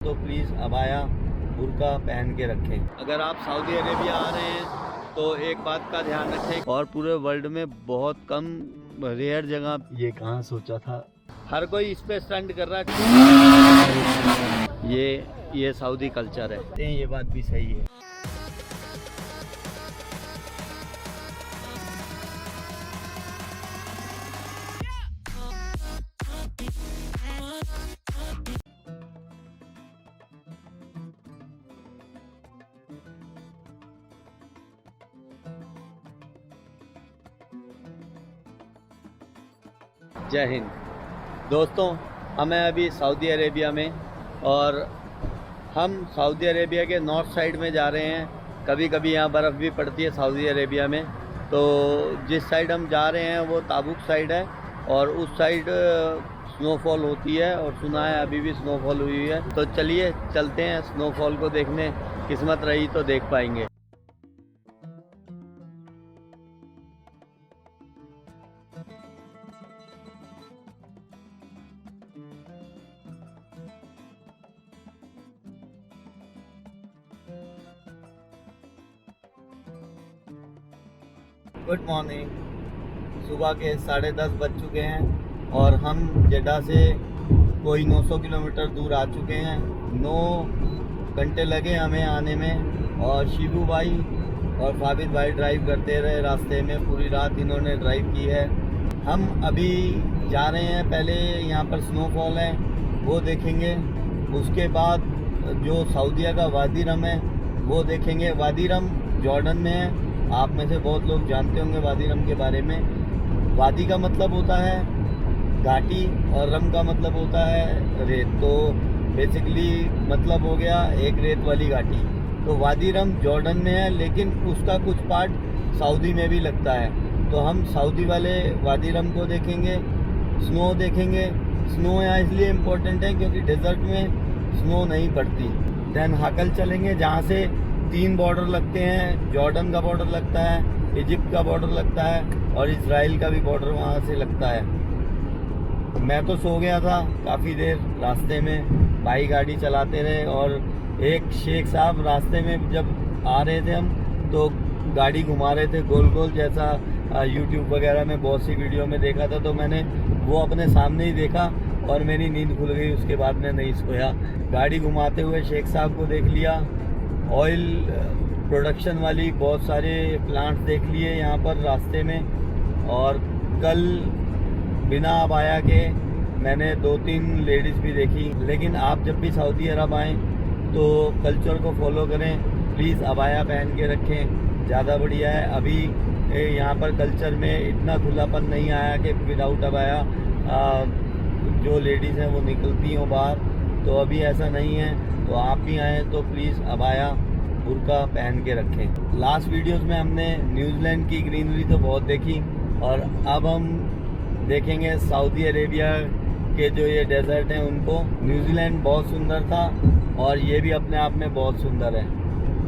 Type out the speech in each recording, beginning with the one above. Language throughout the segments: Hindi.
तो प्लीज़ अबाया बुर्का पहन के रखें। अगर आप सऊदी अरेबिया आ रहे हैं तो एक बात का ध्यान रखें, और पूरे वर्ल्ड में बहुत कम रेयर जगह, ये कहाँ सोचा था, हर कोई इस पे स्टंट कर रहा है। ये सऊदी कल्चर है, ये बात भी सही है। जय हिंद दोस्तों, हमें अभी सऊदी अरेबिया में, और हम सऊदी अरेबिया के नॉर्थ साइड में जा रहे हैं। कभी कभी यहाँ बर्फ़ भी पड़ती है सऊदी अरेबिया में। तो जिस साइड हम जा रहे हैं वो ताबुक साइड है, और उस साइड स्नोफॉल होती है, और सुना है अभी भी स्नोफॉल हुई है। तो चलिए चलते हैं स्नोफॉल को देखने, किस्मत रही तो देख पाएंगे। Good morning. सुबह के 10:30 बज चुके हैं, और हम जेड्डा से कोई 900 किलोमीटर दूर आ चुके हैं। 9 घंटे लगे हमें आने में, और शिबू भाई और फाबिद भाई ड्राइव करते रहे रास्ते में। पूरी रात इन्होंने ड्राइव की है। हम अभी जा रहे हैं, पहले यहाँ पर स्नोफॉल है वो देखेंगे, उसके बाद जो सऊदीया का वादी रम है वो देखेंगे। वादी रम जॉर्डन में है। आप में से बहुत लोग जानते होंगे वादी रम के बारे में। वादी का मतलब होता है घाटी, और रम का मतलब होता है रेत। तो बेसिकली मतलब हो गया एक रेत वाली घाटी। तो वादी रम जॉर्डन में है, लेकिन उसका कुछ पार्ट सऊदी में भी लगता है। तो हम सऊदी वाले वादी रम को देखेंगे, स्नो देखेंगे। स्नो यहाँ इसलिए इम्पोर्टेंट है क्योंकि डेजर्ट में स्नो नहीं पड़ती। दैन हाकल चलेंगे, जहाँ से 3 बॉर्डर लगते हैं। जॉर्डन का बॉर्डर लगता है, इजिप्ट का बॉर्डर लगता है, और इजराइल का भी बॉर्डर वहाँ से लगता है। मैं तो सो गया था काफ़ी देर रास्ते में, भाई गाड़ी चलाते रहे। और एक शेख साहब रास्ते में जब आ रहे थे हम, तो गाड़ी घुमा रहे थे गोल गोल, जैसा यूट्यूब वगैरह में बहुत सी वीडियो में देखा था। तो मैंने वो अपने सामने ही देखा, और मेरी नींद खुल गई। उसके बाद मैं नहीं सोया। गाड़ी घुमाते हुए शेख साहब को देख लिया। ऑयल प्रोडक्शन वाली बहुत सारे प्लांट्स देख लिए यहाँ पर रास्ते में। और कल बिना अबाया के मैंने 2-3 लेडीज़ भी देखी। लेकिन आप जब भी सऊदी अरब आएँ तो कल्चर को फॉलो करें, प्लीज़ अबाया पहन के रखें, ज़्यादा बढ़िया है। अभी यहाँ पर कल्चर में इतना खुलापन नहीं आया कि विदाउट अबाया जो लेडीज़ हैं वो निकलती हों बाहर। तो अभी ऐसा नहीं है। तो आप भी आएँ तो प्लीज़ अबाया बुर्का पहन के रखें। लास्ट वीडियोस में हमने न्यूजीलैंड की ग्रीनरी तो बहुत देखी, और अब हम देखेंगे सऊदी अरेबिया के जो ये डेजर्ट हैं उनको। न्यूजीलैंड बहुत सुंदर था, और ये भी अपने आप में बहुत सुंदर है।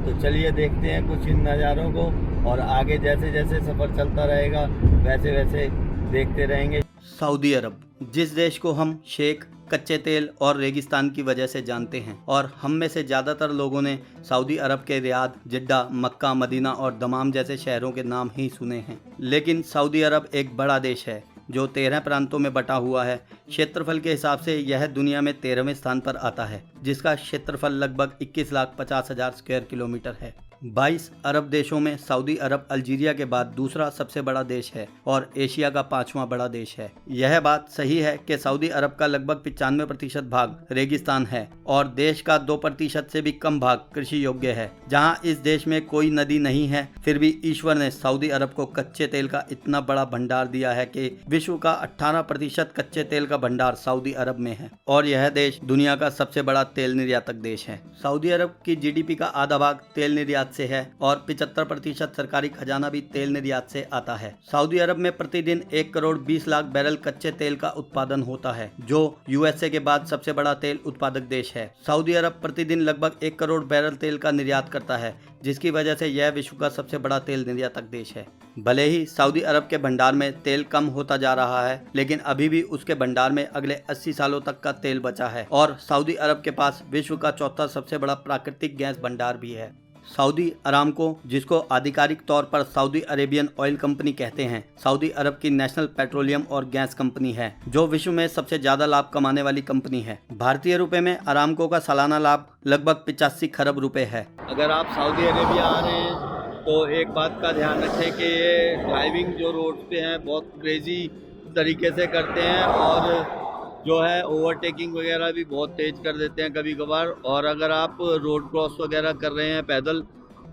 तो चलिए देखते हैं कुछ इन नज़ारों को, और आगे जैसे जैसे सफ़र चलता रहेगा वैसे वैसे देखते रहेंगे। सऊदी अरब, जिस देश को हम शेख, कच्चे तेल और रेगिस्तान की वजह से जानते हैं, और हम में से ज़्यादातर लोगों ने सऊदी अरब के रियाद, जिद्दा, मक्का, मदीना और दमाम जैसे शहरों के नाम ही सुने हैं। लेकिन सऊदी अरब एक बड़ा देश है जो 13 प्रांतों में बटा हुआ है। क्षेत्रफल के हिसाब से यह दुनिया में 13वें स्थान पर आता है, जिसका क्षेत्रफल लगभग 21,50,000 स्क्वायर किलोमीटर है। 22 अरब देशों में सऊदी अरब अल्जीरिया के बाद दूसरा सबसे बड़ा देश है, और एशिया का 5वां बड़ा देश है। यह बात सही है कि सऊदी अरब का लगभग 95% भाग रेगिस्तान है, और देश का 2% से भी कम भाग कृषि योग्य है। जहां इस देश में कोई नदी नहीं है, फिर भी ईश्वर ने सऊदी अरब को कच्चे तेल का इतना बड़ा भंडार दिया है कि विश्व का 18% कच्चे तेल का भंडार सऊदी अरब में है, और यह देश दुनिया का सबसे बड़ा तेल निर्यातक देश है। सऊदी अरब की GDP का आधा भाग तेल निर्यात निर्यात से है और 75% सरकारी खजाना भी तेल निर्यात से आता है। सऊदी अरब में प्रतिदिन 1 करोड़ 20 लाख बैरल कच्चे तेल का उत्पादन होता है, जो यूएसए के बाद सबसे बड़ा तेल उत्पादक देश है। सऊदी अरब प्रतिदिन लगभग 1 करोड़ बैरल तेल का निर्यात करता है, जिसकी वजह से यह विश्व का सबसे बड़ा तेल निर्यातक देश है। भले ही सऊदी अरब के भंडार में तेल कम होता जा रहा है, लेकिन अभी भी उसके भंडार में अगले 80 सालों तक का तेल बचा है और सऊदी अरब के पास विश्व का चौथा सबसे बड़ा प्राकृतिक गैस भंडार भी है। सऊदी अरामको, जिसको आधिकारिक तौर पर सऊदी अरेबियन ऑयल कंपनी कहते हैं, सऊदी अरब की नेशनल पेट्रोलियम और गैस कंपनी है, जो विश्व में सबसे ज्यादा लाभ कमाने वाली कंपनी है। भारतीय रुपए में अरामको का सालाना लाभ लगभग 85 खरब रुपए है। अगर आप सऊदी अरेबिया आ रहे हैं तो एक बात का ध्यान रखें कि ये ड्राइविंग जो रोड पे हैं बहुत क्रेजी तरीके से करते हैं और जो है ओवरटेकिंग वगैरह भी बहुत तेज कर देते हैं कभी कभार। और अगर आप रोड क्रॉस वगैरह कर रहे हैं पैदल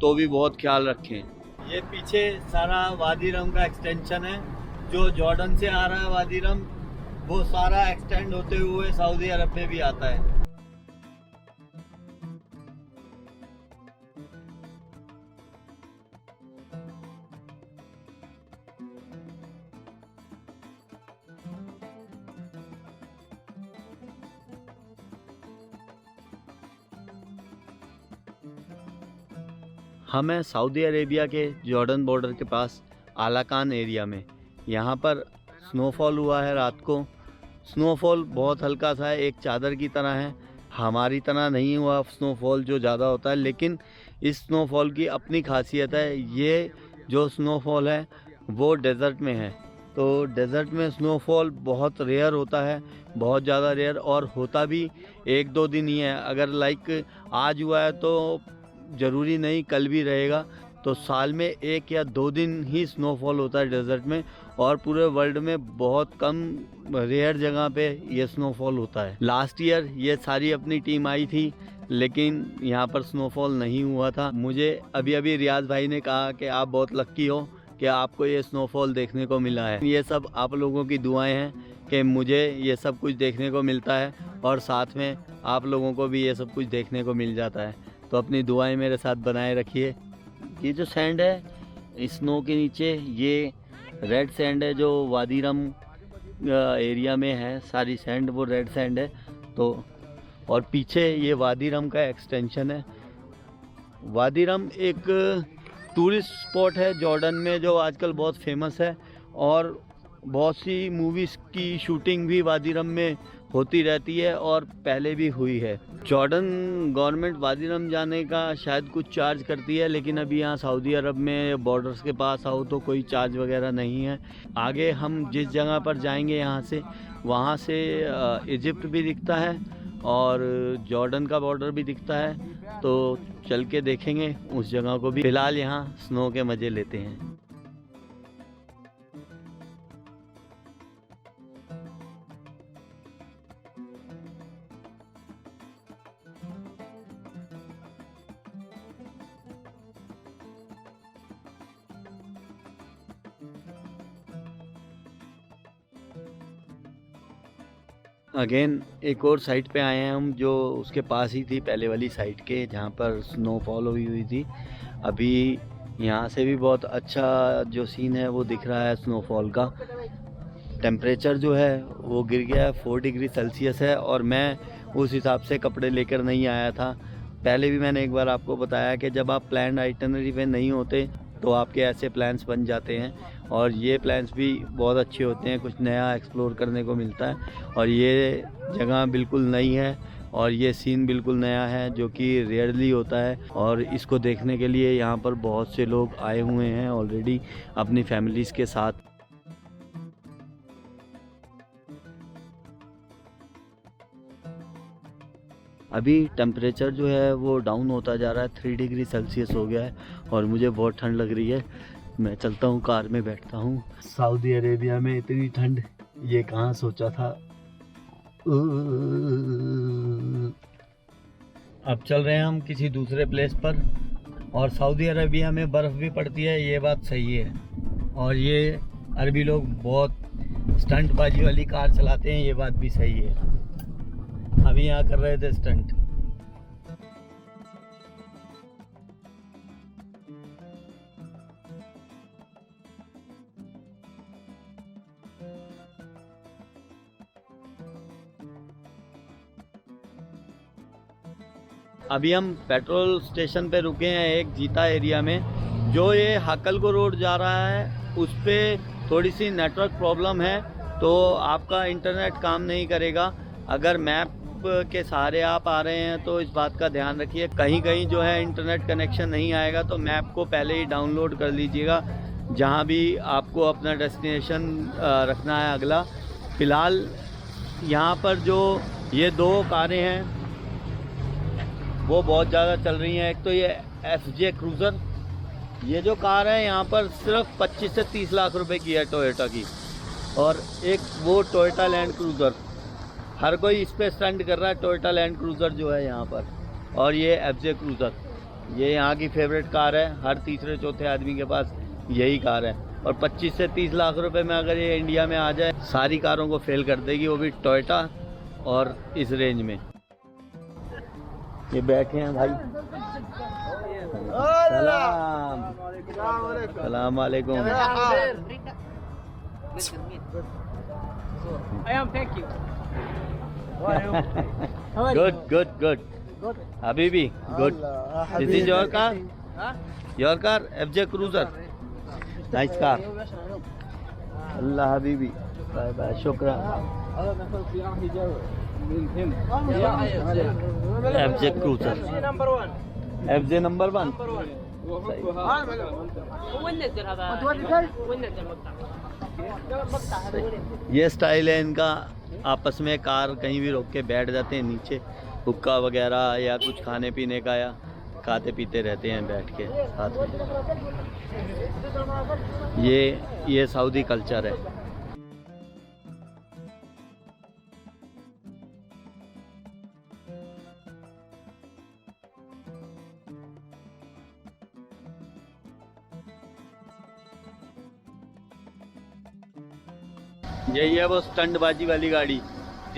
तो भी बहुत ख्याल रखें। ये पीछे सारा वादी रम का एक्सटेंशन है, जो जॉर्डन से आ रहा है वादी रम, वो सारा एक्सटेंड होते हुए सऊदी अरब में भी आता है। हम हैं सऊदी अरेबिया के जॉर्डन बॉर्डर के पास आलाकान एरिया में। यहाँ पर स्नोफॉल हुआ है रात को। स्नोफॉल बहुत हल्का सा है, एक चादर की तरह है। हमारी तरह नहीं हुआ स्नोफॉल जो ज़्यादा होता है, लेकिन इस स्नोफॉल की अपनी खासियत है। ये जो स्नोफॉल है वो डेज़र्ट में है, तो डेज़र्ट में स्नोफॉल बहुत रेयर होता है, बहुत ज़्यादा रेयर, और होता भी 1-2 दिन ही है। अगर लाइक आज हुआ है तो ज़रूरी नहीं कल भी रहेगा। तो साल में 1 या 2 दिन ही स्नोफॉल होता है डेजर्ट में, और पूरे वर्ल्ड में बहुत कम रेयर जगह पे ये स्नोफॉल होता है। लास्ट ईयर ये सारी अपनी टीम आई थी, लेकिन यहाँ पर स्नोफॉल नहीं हुआ था। मुझे अभी रियाज भाई ने कहा कि आप बहुत लक्की हो कि आपको ये स्नोफॉल देखने को मिला है। ये सब आप लोगों की दुआएं हैं कि मुझे ये सब कुछ देखने को मिलता है, और साथ में आप लोगों को भी ये सब कुछ देखने को मिल जाता है। तो अपनी दुआएं मेरे साथ बनाए रखिए। ये जो सैंड है स्नो के नीचे, ये रेड सैंड है जो वादी रम एरिया में है। सारी सैंड वो रेड सैंड है। तो और पीछे ये वादी रम का एक्सटेंशन है। वादी रम एक टूरिस्ट स्पॉट है जॉर्डन में, जो आजकल बहुत फेमस है, और बहुत सी मूवीज़ की शूटिंग भी वादी रम में होती रहती है और पहले भी हुई है। जॉर्डन गवर्नमेंट वादी रम जाने का शायद कुछ चार्ज करती है, लेकिन अभी यहाँ सऊदी अरब में बॉर्डर्स के पास आओ तो कोई चार्ज वगैरह नहीं है। आगे हम जिस जगह पर जाएंगे यहाँ से, वहाँ से इजिप्ट भी दिखता है और जॉर्डन का बॉर्डर भी दिखता है, तो चल के देखेंगे उस जगह को भी। फिलहाल यहाँ स्नो के मज़े लेते हैं। अगेन एक और साइट पे आए हैं हम, जो उसके पास ही थी पहले वाली साइट के, जहाँ पर स्नोफॉल हुई थी। अभी यहाँ से भी बहुत अच्छा जो सीन है वो दिख रहा है स्नोफॉल का। टेम्परेचर जो है वो गिर गया है, 4 डिग्री सेल्सियस है, और मैं उस हिसाब से कपड़े लेकर नहीं आया था। पहले भी मैंने एक बार आपको बताया कि जब आप प्लान्ड आइटनरी पे नहीं होते तो आपके ऐसे प्लान्स बन जाते हैं, और ये प्लान्स भी बहुत अच्छे होते हैं, कुछ नया एक्सप्लोर करने को मिलता है। और ये जगह बिल्कुल नई है और ये सीन बिल्कुल नया है, जो कि रेयरली होता है, और इसको देखने के लिए यहाँ पर बहुत से लोग आए हुए हैं ऑलरेडी अपनी फैमिलीज़ के साथ। अभी टेम्परेचर जो है वो डाउन होता जा रहा है, 3 डिग्री सेल्सियस हो गया है, और मुझे बहुत ठंड लग रही है। मैं चलता हूँ, कार में बैठता हूँ। सऊदी अरेबिया में इतनी ठंड ये कहाँ सोचा था। अब चल रहे हैं हम किसी दूसरे प्लेस पर, और सऊदी अरेबिया में बर्फ़ भी पड़ती है, ये बात सही है। और ये अरबी लोग बहुत स्टंटबाजी वाली कार चलाते हैं, ये बात भी सही है। अभी यहाँ कर रहे थे स्टंट। अभी हम पेट्रोल स्टेशन पे रुके हैं एक जीता एरिया में। जो ये हाकलको रोड जा रहा है उस पर थोड़ी सी नेटवर्क प्रॉब्लम है, तो आपका इंटरनेट काम नहीं करेगा। अगर मैप के सहारे आप आ रहे हैं तो इस बात का ध्यान रखिए, कहीं कहीं जो है इंटरनेट कनेक्शन नहीं आएगा, तो मैप को पहले ही डाउनलोड कर लीजिएगा जहां भी आपको अपना डेस्टिनेशन रखना है अगला। फ़िलहाल यहां पर जो ये 2 कारें हैं वो बहुत ज़्यादा चल रही हैं। एक तो ये FJ क्रूज़र, ये जो कार है यहाँ पर सिर्फ 25 से 30 लाख रुपए की है टोयोटा की, और एक वो टोयोटा लैंड क्रूज़र, हर कोई इस पे स्टंट कर रहा है टोयोटा लैंड क्रूज़र जो है यहाँ पर। और ये FJ क्रूज़र, ये यहाँ की फेवरेट कार है, हर तीसरे चौथे आदमी के पास यही कार है। और 25 से 30 लाख रुपए में अगर ये इंडिया में आ जाए, सारी कारों को फेल कर देगी, वो भी टोयोटा और इस रेंज में। ये बैठे हैं भाई, सलाम सलाम वालेकुम। गुड गुड गुड हबीबी, good. This is your car, your car FJ cruiser, nice car. अल्लाह हबीबी, बाय बाय, शुक्रिया। FJ cruiser, FJ number 1। ये स्टाइल है इनका, आपस में कार कहीं भी रोक के बैठ जाते हैं नीचे, हुक्का वगैरह या कुछ खाने पीने का, या खाते पीते रहते हैं बैठ के साथ में। ये सऊदी कल्चर है। यही है वो स्टंटबाजी वाली गाड़ी,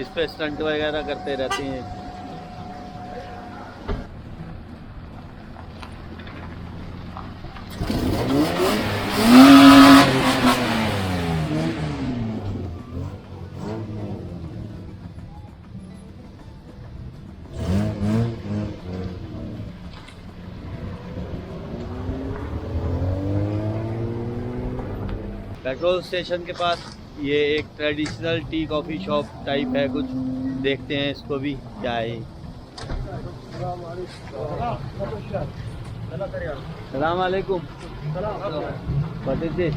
इस पे स्टंट वगैरह करते रहते हैं। पेट्रोल स्टेशन के पास ये एक traditional tea coffee shop type है कुछ, देखते हैं इसको भी क्या है। सलाम वालेकुम। What is this?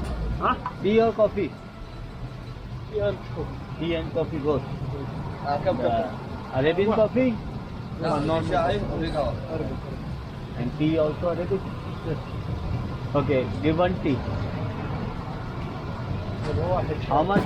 टी और coffee? T and coffee both. Arabian coffee? And T also Arabic? Okay, give 1 T. How much?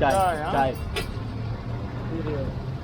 चाय चाय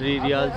3 रियाल्स,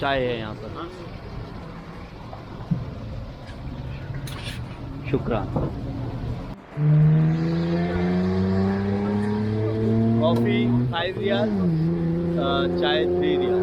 चाय है यहाँ पर। शुक्रान। कॉफ़ी 5 रियाल, चाय 3 रियाल।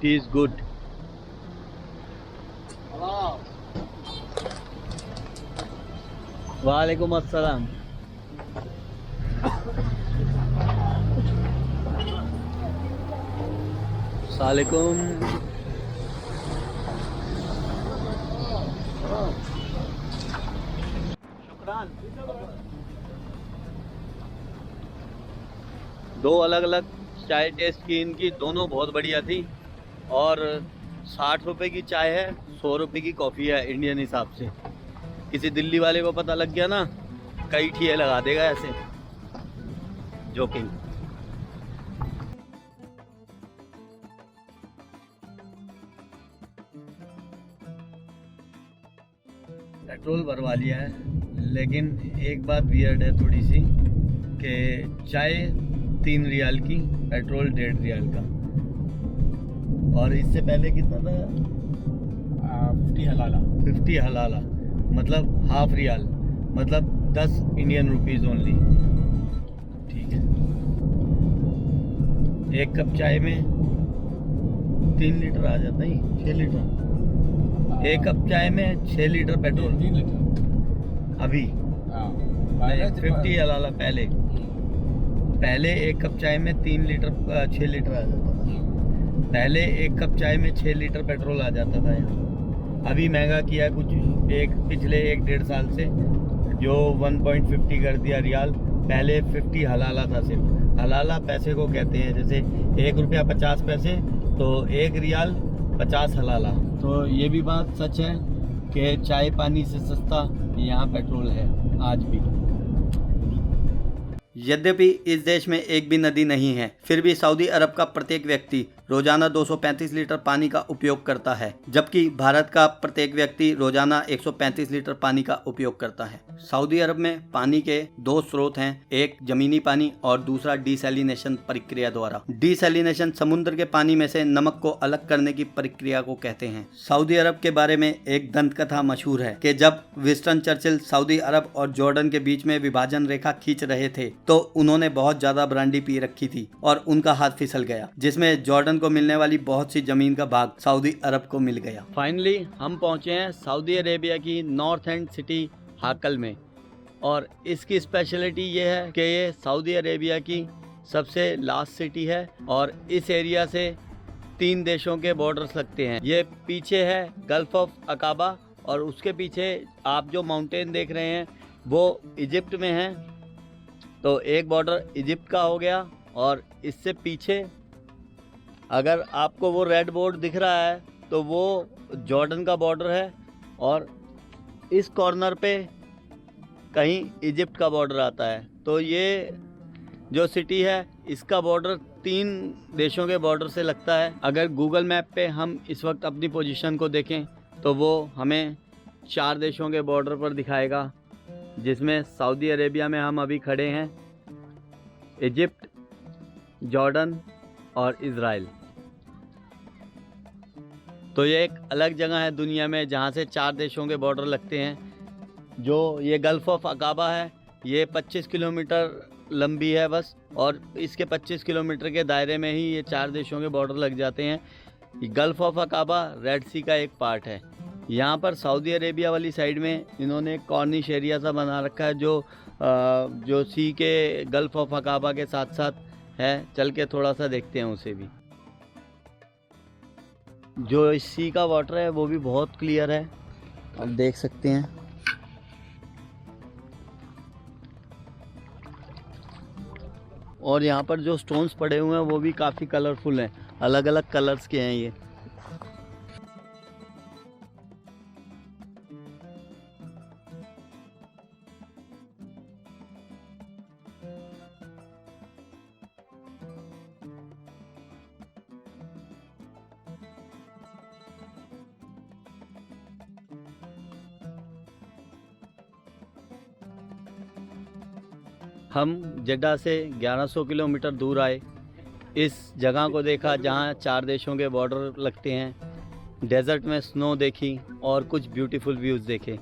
T is good. वालेकुम अस्सलाम। सलाम। शुक्रान। 2 अलग अलग चाय टेस्ट की इनकी, दोनों बहुत बढ़िया थी। और 60 रुपए की चाय है, 100 रुपए की कॉफ़ी है इंडियन हिसाब से। किसी दिल्ली वाले को पता लग गया ना, कई ठिये लगा देगा ऐसे, जोकिंग। पेट्रोल भरवा लिया है, लेकिन एक बात वियर्ड है थोड़ी सी, कि चाय 3 रियाल की, पेट्रोल 1.5 रियाल का। और इससे पहले कितना था? 50 हलाला 50 हलाला, मतलब हाफ रियाल, मतलब 10 इंडियन रुपीज़ ओनली। ठीक है। एक कप चाय में 3 लीटर आ जाता है, 6 लीटर। एक कप चाय में 6 लीटर पेट्रोल 3 लीटर अभी नहीं, 50 हलाला पहले एक कप चाय में 3 लीटर 6 लीटर आ जाता था। पहले एक कप चाय में 6 लीटर पेट्रोल आ जाता था यहाँ। अभी महंगा किया कुछ पिछले 1-1.5 साल से, जो 1.50 कर दिया रियाल। पहले 50 हलाला था सिर्फ। हलाला पैसे को कहते हैं, जैसे 1 रुपया 50 पैसे तो 1 रियाल 50 हलाला। तो ये भी बात सच है कि चाय पानी से सस्ता यहाँ पेट्रोल है आज भी। यद्यपि इस देश में एक भी नदी नहीं है, फिर भी सऊदी अरब का प्रत्येक व्यक्ति रोजाना 235 लीटर पानी का उपयोग करता है, जबकि भारत का प्रत्येक व्यक्ति रोजाना 135 लीटर पानी का उपयोग करता है। सऊदी अरब में पानी के 2 स्रोत हैं, एक जमीनी पानी और दूसरा डिसैलिनेशन प्रक्रिया द्वारा। डिसैलिनेशन समुद्र के पानी में से नमक को अलग करने की प्रक्रिया को कहते हैं। सऊदी अरब के बारे में एक दंत कथा मशहूर है कि जब विंस्टन चर्चिल सऊदी अरब और जॉर्डन के बीच में विभाजन रेखा खींच रहे थे तो उन्होंने बहुत ज्यादा ब्रांडी पी रखी थी और उनका हाथ फिसल गया, जिसमें जॉर्डन को मिलने वाली बहुत सी जमीन का भाग सऊदी अरब को मिल गया। फाइनली हम पहुंचे हैं सऊदी अरेबिया की नॉर्थ एंड सिटी हाकल में, और इसकी स्पेशलिटी ये है कि ये सऊदी अरेबिया की सबसे लास्ट सिटी है और इस एरिया से 3 देशों के बॉर्डर्स लगते हैं। ये पीछे है गल्फ ऑफ अकाबा और उसके पीछे आप जो माउंटेन देख रहे हैं वो इजिप्ट में है। तो एक बॉर्डर इजिप्ट का हो गया और इससे पीछे अगर आपको वो रेड बोर्ड दिख रहा है तो वो जॉर्डन का बॉर्डर है और इस कॉर्नर पे कहीं इजिप्ट का बॉर्डर आता है। तो ये जो सिटी है इसका बॉर्डर 3 देशों के बॉर्डर से लगता है। अगर गूगल मैप पे हम इस वक्त अपनी पोजीशन को देखें तो वो हमें 4 देशों के बॉर्डर पर दिखाएगा, जिसमें सऊदी अरेबिया में हम अभी खड़े हैं, इजिप्ट, जॉर्डन और इज़राइल। तो ये एक अलग जगह है दुनिया में जहाँ से 4 देशों के बॉर्डर लगते हैं। जो ये गल्फ ऑफ अकाबा है ये 25 किलोमीटर लंबी है बस, और इसके 25 किलोमीटर के दायरे में ही ये 4 देशों के बॉर्डर लग जाते हैं। गल्फ ऑफ अकाबा रेड सी का एक पार्ट है। यहाँ पर सऊदी अरेबिया वाली साइड में इन्होंने एक कॉर्निश एरिया सा बना रखा है जो सी के गल्फ ऑफ अकाबा के साथ साथ है। चल के थोड़ा सा देखते हैं उसे भी। जो इस सी का वाटर है वो भी बहुत क्लियर है, आप देख सकते हैं। और यहाँ पर जो स्टोन्स पड़े हुए हैं वो भी काफ़ी कलरफुल हैं, अलग अलग कलर्स के हैं ये। हम जेड्डा से 1100 किलोमीटर दूर आए, इस जगह को देखा जहाँ 4 देशों के बॉर्डर लगते हैं। डेज़र्ट में स्नो देखी और कुछ ब्यूटीफुल व्यूज़ देखे,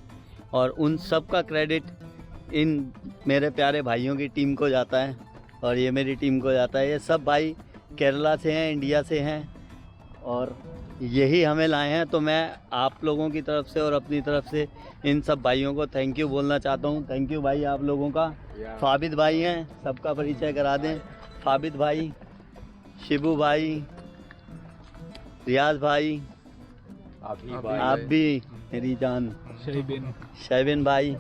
और उन सब का क्रेडिट इन मेरे प्यारे भाइयों की टीम को जाता है और ये मेरी टीम को जाता है। ये सब भाई केरला से हैं, इंडिया से हैं और यही हमें लाए हैं। तो मैं आप लोगों की तरफ से और अपनी तरफ से इन सब भाइयों को थैंक यू बोलना चाहता हूँ। थैंक यू भाई आप लोगों का। फाबिद भाई हैं, सबका परिचय करा दें। फाबिद भाई, शिबू भाई, रियाज भाई, आप भी मेरी जान, शैबिन भाई,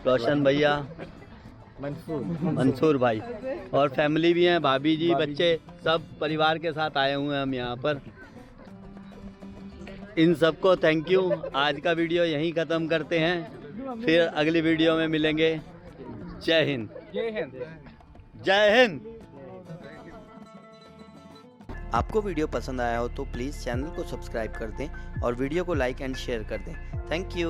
रोशन भैया, मंसूर भाई, और फैमिली भी हैं, भाभी जी, बच्चे, सब परिवार के साथ आए हुए हैं हम यहाँ पर। इन सबको थैंक यू। आज का वीडियो यहीं ख़त्म करते हैं, फिर अगली वीडियो में मिलेंगे। जय हिंद। जय हिंद। जय हिंद। आपको वीडियो पसंद आया हो तो प्लीज़ चैनल को सब्सक्राइब कर दें और वीडियो को लाइक एंड शेयर कर दें। Thank you.